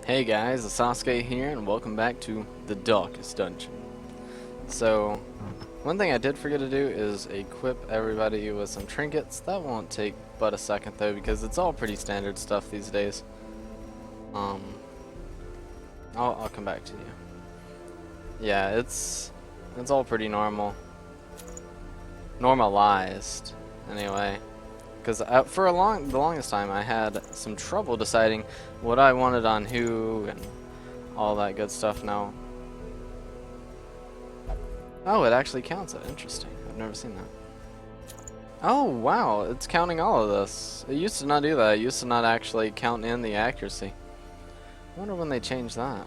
Hey guys, it's Sasuke here, and welcome back to the Darkest Dungeon. So, one thing I did forget to do is equip everybody with some trinkets. That won't take but a second though, because it's all pretty standard stuff these days. I'll come back to you. Yeah, it's all pretty normalized, anyway. Because for the longest time, I had some trouble deciding what I wanted on who and all that good stuff. Now, oh, it actually counts it. Interesting. I've never seen that. Oh wow, it's counting all of this. It used to not do that. It used to not actually count in the accuracy. I wonder when they changed that.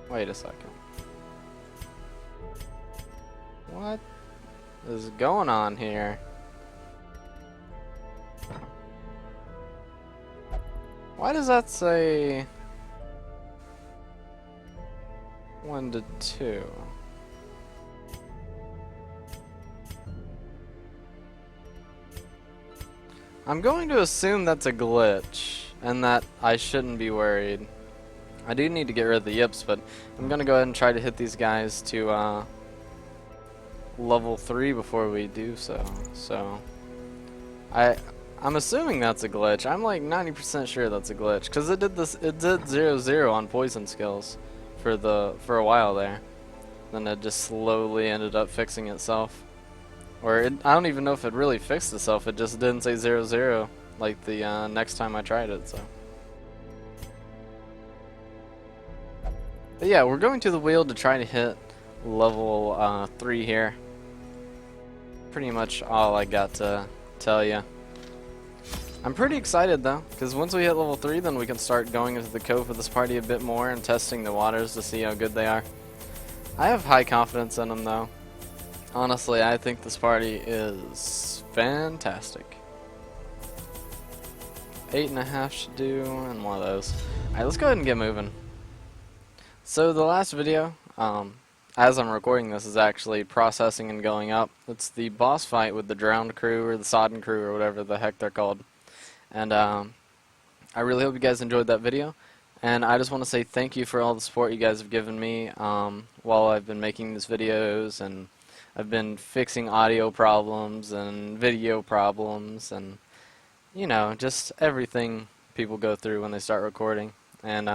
Wait a second. What is going on here? Why does that say 1 to 2? I'm going to assume that's a glitch and that I shouldn't be worried. I do need to get rid of the yips, but I'm gonna go ahead and try to hit these guys to level 3 before we do so. So I'm assuming that's a glitch. I'm like 90% sure that's a glitch because it did 0-0 on poison skills for a while there. Then it just slowly ended up fixing itself. Or I don't even know if it really fixed itself. It just didn't say 0-0 like the next time I tried it. So. But yeah, we're going to the weald to try to hit level 3 here. Pretty much all I got to tell you. I'm pretty excited though, because once we hit level 3, then we can start going into the cove with this party a bit more and testing the waters to see how good they are. I have high confidence in them though. Honestly, I think this party is fantastic. 8.5 should do, and one of those. Alright, let's go ahead and get moving. So the last video, as I'm recording this, is actually processing and going up. It's the boss fight with the drowned crew or the sodden crew or whatever the heck they're called. And I really hope you guys enjoyed that video. And I just want to say thank you for all the support you guys have given me while I've been making these videos. And I've been fixing audio problems and video problems and, you know, just everything people go through when they start recording. And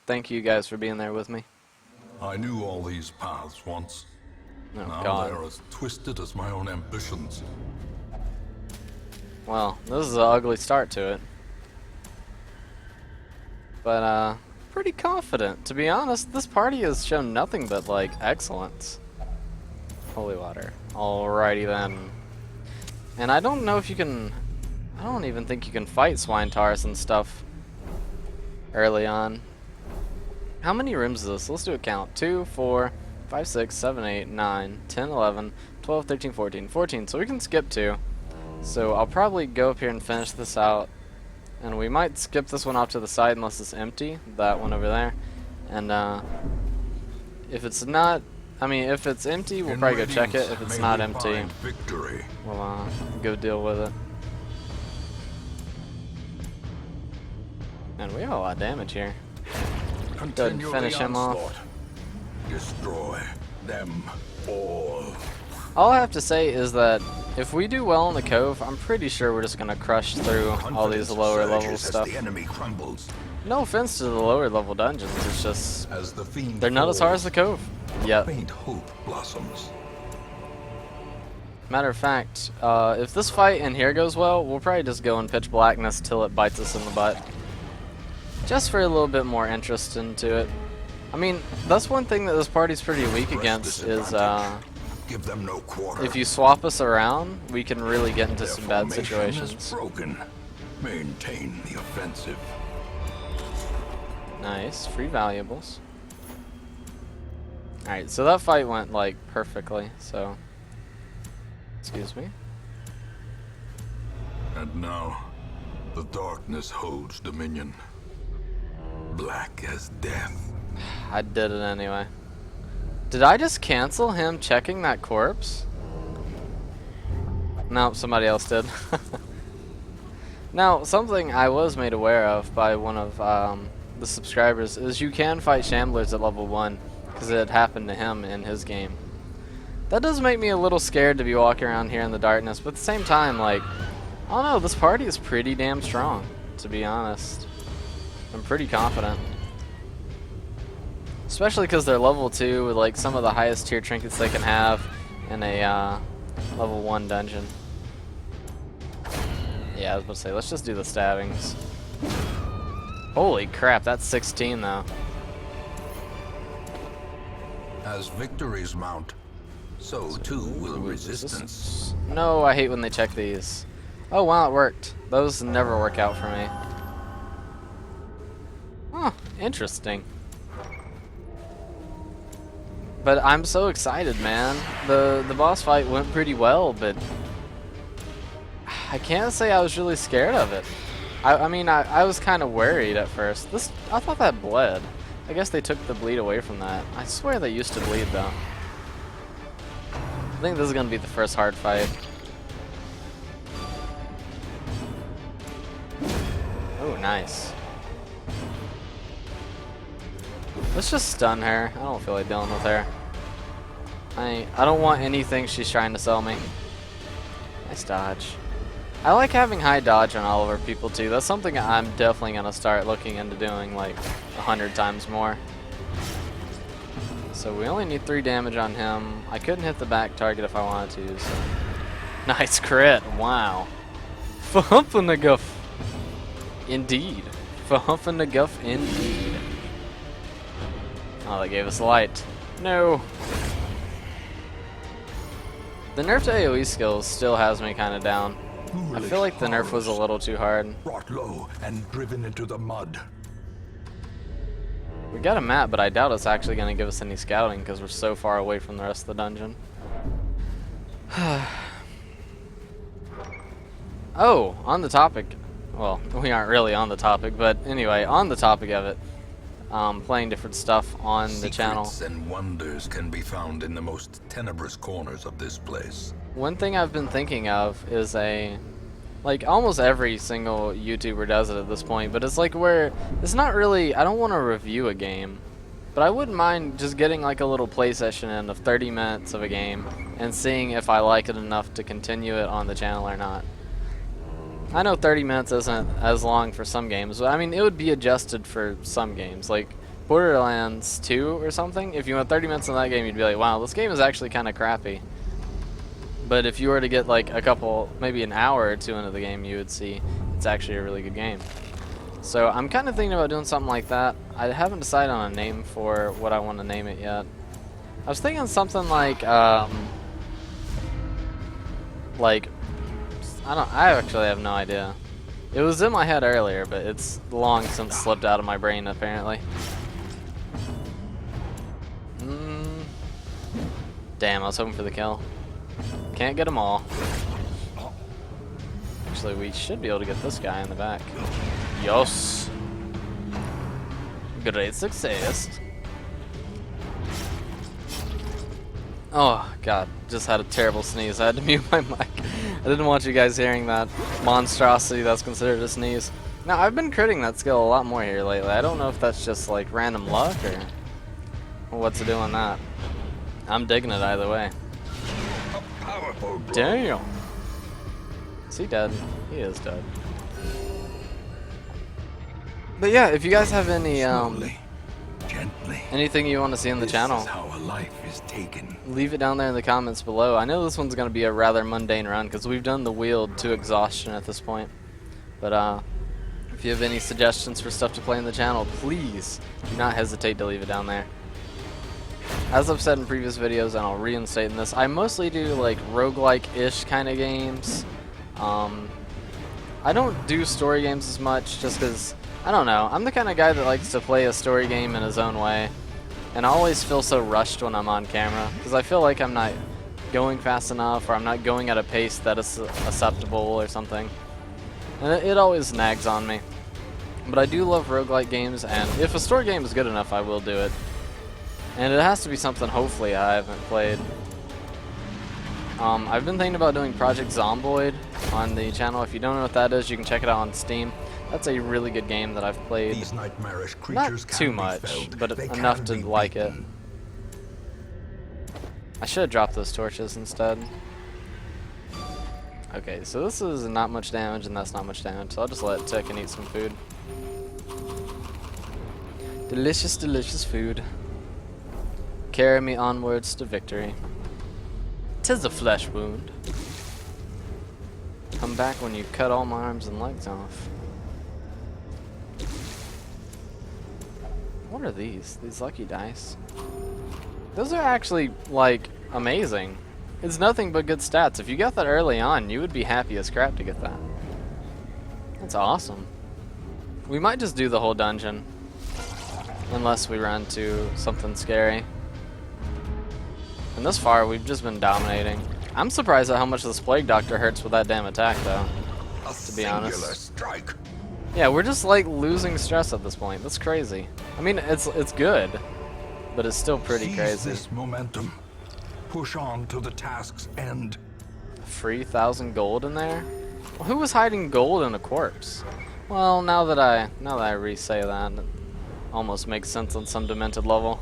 thank you guys for being there with me. I knew all these paths once. Oh, now God. they're as twisted as my own ambitions. Well, this is an ugly start to it. But, pretty confident. To be honest, this party has shown nothing but, like, excellence. Holy water. Alrighty then. And I don't know if you can... I don't even think you can fight swine tars and stuff early on. How many rooms is this? Let's do a count. 2, 4, 5, 6, 7, 8, 9, 10, 11, 12, 13, 14. 14, so we can skip 2. So I'll probably go up here and finish this out. And we might skip this one off to the side unless it's empty. That one over there. And if it's not... I mean, if it's empty, we'll probably go check it. If it's not empty, we'll go deal with it. And we have a lot of damage here. Go ahead and finish him off. Destroy them all. All I have to say is that if we do well in the cove, I'm pretty sure we're just gonna crush through all these lower level stuff. The enemy crumbles. No offense to the lower level dungeons, it's just As the fiend they're not as hard as the cove. Yep. Faint hope blossoms. Matter of fact, if this fight in here goes well, we'll probably just go in pitch blackness till it bites us in the butt. Just for a little bit more interest into it. I mean, that's one thing that this party's pretty weak against is Give them no quarter. if you swap us around, we can really get into some bad situations. Is broken. Maintain the offensive. Nice, free valuables. Alright, so that fight went like perfectly, so excuse me. And now the darkness holds dominion. Black as death. I did it anyway. Did I just cancel him checking that corpse? No, somebody else did. Now, something I was made aware of by one of the subscribers is you can fight Shamblers at level 1, because it happened to him in his game. That does make me a little scared to be walking around here in the darkness, but at the same time, like, I don't know, this party is pretty damn strong, to be honest. I'm pretty confident. Especially because they're level 2 with like some of the highest tier trinkets they can have in a level 1 dungeon. Yeah, I was about to say, let's just do the stabbings. Holy crap, that's 16 though. As victories mount, so too will resistance. No, I hate when they check these. Oh wow, it worked. Those never work out for me. Huh, interesting. But I'm so excited, man. The boss fight went pretty well, but I can't say I was really scared of it. I mean, I was kind of worried at first. I thought that bled. I guess they took the bleed away from that. I swear they used to bleed, though. I think this is going to be the first hard fight. Oh, nice. Let's just stun her. I don't feel like dealing with her. I don't want anything she's trying to sell me. Nice dodge. I like having high dodge on all of our people too. That's something I'm definitely going to start looking into doing like 100 times more. So we only need 3 damage on him. I couldn't hit the back target if I wanted to. So. Nice crit. Wow. Fa-humpin-a-guff. Indeed. Fa-humpin-a-guff indeed. Oh, that gave us light. No. The nerf to AoE skills still has me kind of down. I feel like the nerf was a little too hard. Brought low and driven into the mud. We got a map, but I doubt it's actually going to give us any scouting because we're so far away from the rest of the dungeon. Oh, on the topic. Well, we aren't really on the topic, but anyway, on the topic of it. Playing different stuff on the channel. Secrets and wonders can be found in the most tenebrous corners of this place. One thing I've been thinking of is like almost every single YouTuber does it at this point, but it's like where it's not really, I don't want to review a game, but I wouldn't mind just getting like a little play session in of 30 minutes of a game and seeing if I like it enough to continue it on the channel or not. I know 30 minutes isn't as long for some games, but I mean, it would be adjusted for some games, like Borderlands 2 or something. If you went 30 minutes in that game, you'd be like, wow, this game is actually kind of crappy. But if you were to get like a couple, maybe an hour or 2 into the game, you would see it's actually a really good game. So I'm kind of thinking about doing something like that. I haven't decided on a name for what I want to name it yet. I was thinking something like I actually have no idea. It was in my head earlier, but it's long since slipped out of my brain, apparently. Damn, I was hoping for the kill. Can't get them all. Actually, we should be able to get this guy in the back. Yes. Great success. Oh, God. Just had a terrible sneeze. I had to mute my mic. I didn't want you guys hearing that monstrosity that's considered a sneeze. Now, I've been critting that skill a lot more here lately. I don't know if that's just like random luck or what's to do on that. I'm digging it either way. Damn. Is he dead? He is dead. But yeah, if you guys have any Gently. anything you want to see on the channel, This is how a life is taken. leave it down there in the comments below. I know this one's going to be a rather mundane run because we've done the weald to exhaustion at this point. But if you have any suggestions for stuff to play in the channel, please do not hesitate to leave it down there. As I've said in previous videos, and I'll reinstate in this, I mostly do like roguelike-ish kind of games. I don't do story games as much just because, I don't know, I'm the kind of guy that likes to play a story game in his own way. And I always feel so rushed when I'm on camera because I feel like I'm not going fast enough or I'm not going at a pace that is acceptable or something. And it always nags on me. But I do love roguelike games, and if a story game is good enough, I will do it. And it has to be something hopefully I haven't played. I've been thinking about doing Project Zomboid on the channel. If you don't know what that is, you can check it out on Steam. That's a really good game that I've played. These nightmarish Not creatures too can be much, felled. but They enough can to be like it. beaten. I should have dropped those torches instead. Okay, so this is not much damage, and that's not much damage, so I'll just let it tick and eat some food. Delicious, delicious food. Carry me onwards to victory. 'Tis a flesh wound. Come back when you cut all my arms and legs off. What are these? These lucky dice? Those are actually, like, amazing. It's nothing but good stats. If you got that early on, you would be happy as crap to get that. That's awesome. We might just do the whole dungeon. Unless we run to something scary. And this far, we've just been dominating. I'm surprised at how much this Plague Doctor hurts with that damn attack, though. To be honest. Strike. Yeah, we're just like losing stress at this point. That's crazy. I mean, it's good, but it's still pretty Seize crazy. this momentum. Push on to the task's end. Free 1,000 gold in there? Well, who was hiding gold in a corpse? Well, now that I re-say that, it almost makes sense on some demented level.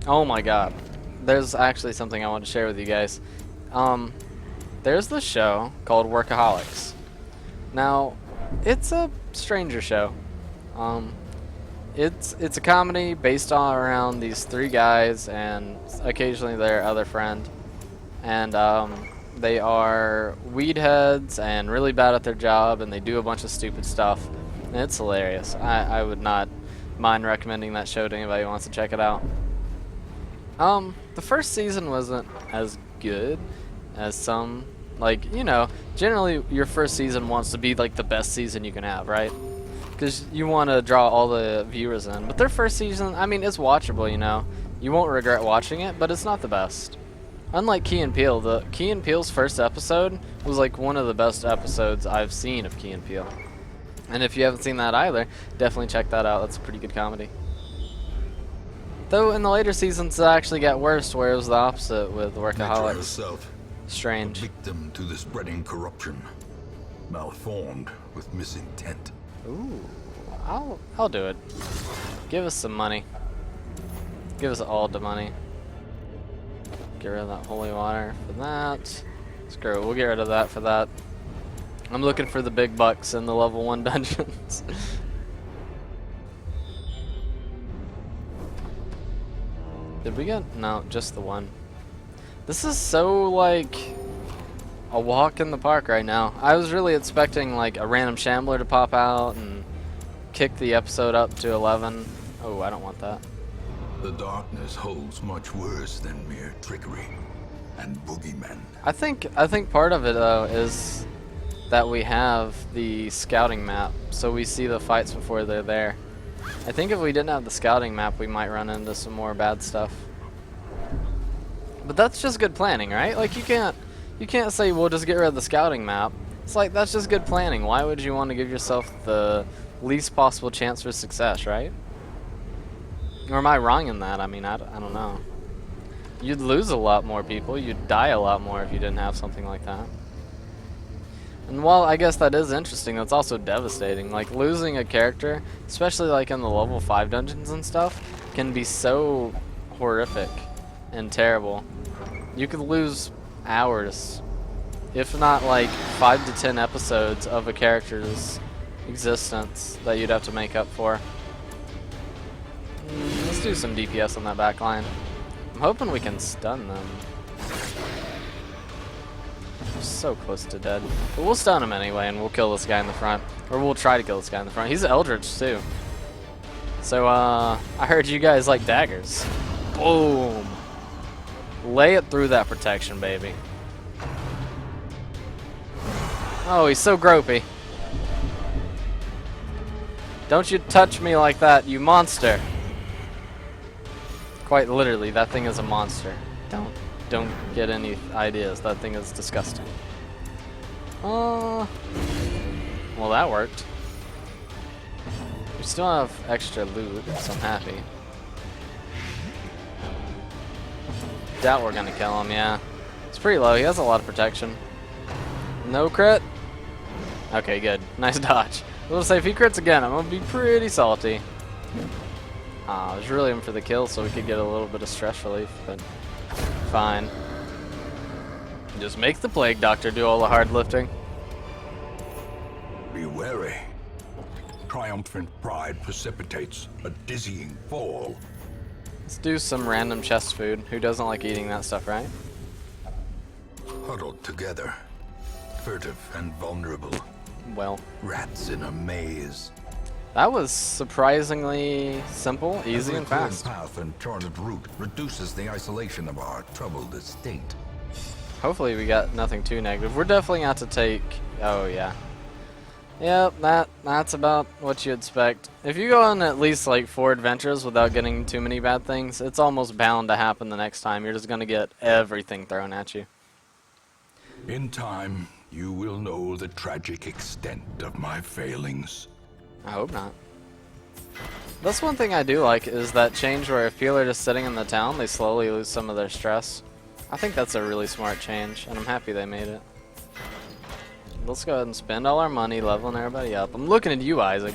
Oh my god. There's actually something I want to share with you guys. There's this show called Workaholics. Now, it's a stranger show. It's a comedy based all around these three guys and occasionally their other friend. And they are weed heads and really bad at their job, and they do a bunch of stupid stuff. And it's hilarious. I would not mind recommending that show to anybody who wants to check it out. The first season wasn't as good as some, like, you know, generally your first season wants to be like the best season you can have, right? Because you want to draw all the viewers in. But their first season, I mean, it's watchable, you know. You won't regret watching it, but it's not the best. Unlike Key and Peele, Key and Peele's first episode was like one of the best episodes I've seen of Key and Peele. And if you haven't seen that either, definitely check that out. That's a pretty good comedy. Though in the later seasons it actually got worse, where it was the opposite with Nature Workaholics. herself, a Strange. victim to the spreading corruption, malformed with misintent. Ooh, I'll do it. Give us some money. Give us all the money. Get rid of that holy water for that. Screw it, we'll get rid of that for that. I'm looking for the big bucks in the level 1 dungeons. Did we get? No, just the one. This is so like a walk in the park right now. I was really expecting like a random shambler to pop out and kick the episode up to 11. Oh, I don't want that. The darkness holds much worse than mere trickery and boogeymen. I think part of it though is that we have the scouting map, so we see the fights before they're there. I think if we didn't have the scouting map, we might run into some more bad stuff. But that's just good planning, right? Like you can't say we'll just get rid of the scouting map. It's like that's just good planning. Why would you want to give yourself the least possible chance for success, right? Or am I wrong in that? I mean, I don't know. You'd lose a lot more people. You'd die a lot more if you didn't have something like that. And while I guess that is interesting, that's also devastating. Like losing a character, especially like in the level 5 dungeons and stuff, can be so horrific and terrible. You could lose hours, if not like 5 to 10 episodes of a character's existence that you'd have to make up for. Let's do some DPS on that back line. I'm hoping we can stun them. So close to dead. But we'll stun him anyway, and we'll kill this guy in the front. Or we'll try to kill this guy in the front. He's an Eldritch, too. So, I heard you guys like daggers. Boom! Lay it through that protection, baby. Oh, he's so gropey. Don't you touch me like that, you monster. Quite literally, that thing is a monster. Don't get any ideas. That thing is disgusting. Well, that worked. We still have extra loot, so I'm happy. doubt we're gonna kill him, yeah. It's pretty low, he has a lot of protection. No crit? Okay, good. Nice dodge. I was gonna say, if he crits again, I'm gonna be pretty salty. I was really aiming for the kill so we could get a little bit of stress relief, but fine. Just make the Plague Doctor do all the hard lifting. Be wary. Triumphant pride precipitates a dizzying fall. Let's do some random chest food. Who doesn't like eating that stuff, right? Huddled together, furtive and vulnerable. Well, Rats in a maze. that was surprisingly simple, easy, Every and fast. cleared path and charted route reduces the isolation of our troubled estate. Hopefully we got nothing too negative. We're definitely going to have to take... Oh, yeah. Yep, that's about what you expect. If you go on at least like 4 adventures without getting too many bad things, it's almost bound to happen the next time. You're just going to get everything thrown at you. In time, you will know the tragic extent of my failings. I hope not. That's one thing I do like, is that change where if people are just sitting in the town, they slowly lose some of their stress. I think that's a really smart change, and I'm happy they made it. Let's go ahead and spend all our money leveling everybody up. I'm looking at you, Isaac.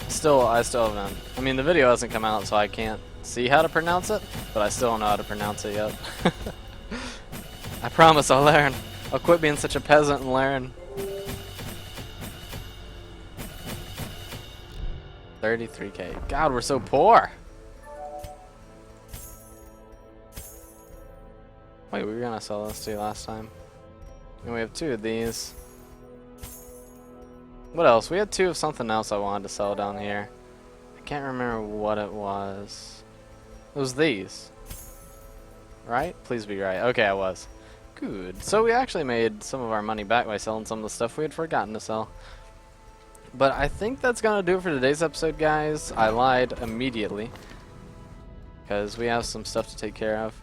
I still haven't. I mean, the video hasn't come out, so I can't see how to pronounce it, but I still don't know how to pronounce it yet. I promise I'll learn. I'll quit being such a peasant and learn. 33K. God, we're so poor. Wait, we were gonna sell this to you last time. And we have 2 of these. What else? We had 2 of something else I wanted to sell down here. I can't remember what it was. It was these. Right? Please be right. Okay, I was. Good. So we actually made some of our money back by selling some of the stuff we had forgotten to sell. But I think that's gonna do it for today's episode, guys. I lied immediately, because we have some stuff to take care of.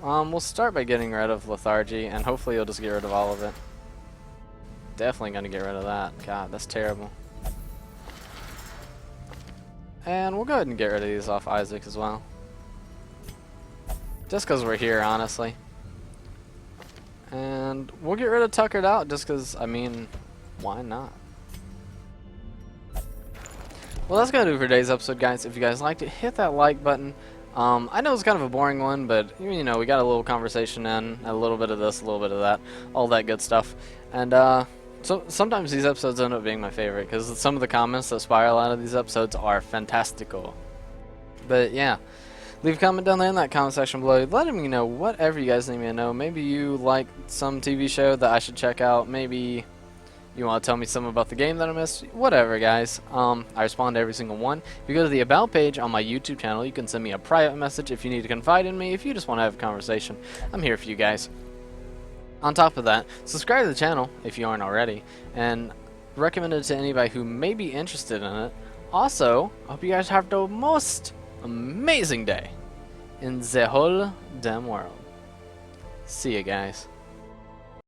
We'll start by getting rid of lethargy, and hopefully you'll just get rid of all of it. Definitely gonna get rid of that. God, that's terrible. And we'll go ahead and get rid of these off Isaac as well. Just because we're here, honestly. And we'll get rid of Tuckered Out just because, I mean, why not? Well, that's going to do it for today's episode, guys. If you guys liked it, hit that like button. I know it's kind of a boring one, but, you know, we got a little conversation in, a little bit of this, a little bit of that, all that good stuff. And so sometimes these episodes end up being my favorite, because some of the comments that spiral out of these episodes are fantastical. But, yeah. Leave a comment down there in that comment section below. Let me know whatever you guys need me to know. Maybe you like some TV show that I should check out. Maybe you want to tell me something about the game that I missed. Whatever, guys. I respond to every single one. If you go to the About page on my YouTube channel, you can send me a private message if you need to confide in me. If you just want to have a conversation, I'm here for you guys. On top of that, subscribe to the channel if you aren't already. And recommend it to anybody who may be interested in it. Also, I hope you guys have the most amazing day in the whole damn world. See you guys.